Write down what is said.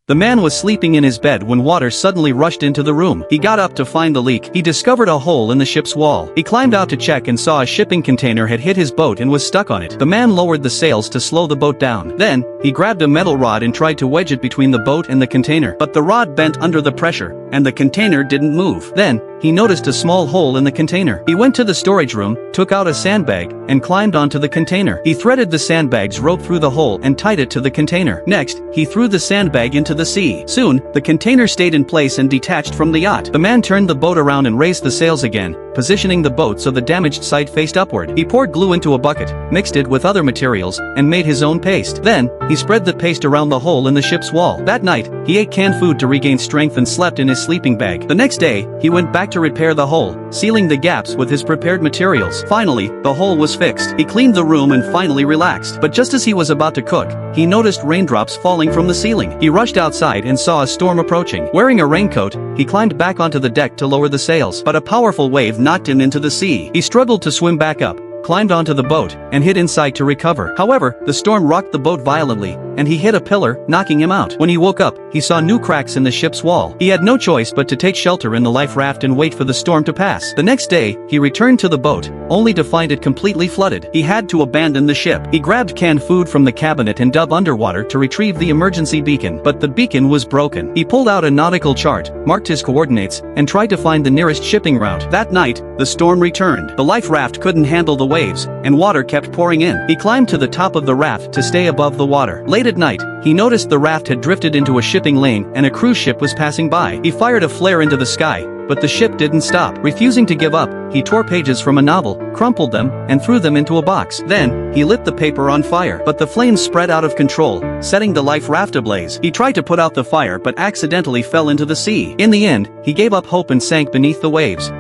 The man was sleeping in his bed when water suddenly rushed into the room. He got up to find the leak. He discovered a hole in the ship's wall. He climbed out to check and saw a shipping container had hit his boat and was stuck on it. The man lowered the sails to slow the boat down. Then, he grabbed a metal rod and tried to wedge it between the boat and the container. But the rod bent under the pressure, and the container didn't move. Then, he noticed a small hole in the container. He went to the storage room, took out a sandbag, and climbed onto the container. He threaded the sandbag's rope through the hole and tied it to the container. Next, he threw the sandbag into the sea. Soon, the container stayed in place and detached from the yacht. The man turned the boat around and raised the sails again, positioning the boat so the damaged side faced upward. He poured glue into a bucket, mixed it with other materials, and made his own paste. Then, he spread the paste around the hole in the ship's wall. That night, he ate canned food to regain strength and slept in his sleeping bag. The next day, he went back to repair the hole, sealing the gaps with his prepared materials. Finally, the hole was fixed. He cleaned the room and finally relaxed. But just as he was about to cook, he noticed raindrops falling from the ceiling. He rushed outside and saw a storm approaching. Wearing a raincoat, he climbed back onto the deck to lower the sails, but a powerful wave knocked him into the sea. He struggled to swim back up, climbed onto the boat, and hid inside to recover. However, the storm rocked the boat violently, and he hit a pillar, knocking him out. When he woke up, he saw new cracks in the ship's wall. He had no choice but to take shelter in the life raft and wait for the storm to pass. The next day, he returned to the boat, only to find it completely flooded. He had to abandon the ship. He grabbed canned food from the cabinet and dove underwater to retrieve the emergency beacon, but the beacon was broken. He pulled out a nautical chart, marked his coordinates, and tried to find the nearest shipping route. That night, the storm returned. The life raft couldn't handle the waves, and water kept pouring in. He climbed to the top of the raft to stay above the water. Late at night, he noticed the raft had drifted into a shipping lane and a cruise ship was passing by. He fired a flare into the sky, but the ship didn't stop. Refusing to give up, he tore pages from a novel, crumpled them, and threw them into a box. Then, he lit the paper on fire, but the flames spread out of control, setting the life raft ablaze. He tried to put out the fire but accidentally fell into the sea. In the end, he gave up hope and sank beneath the waves,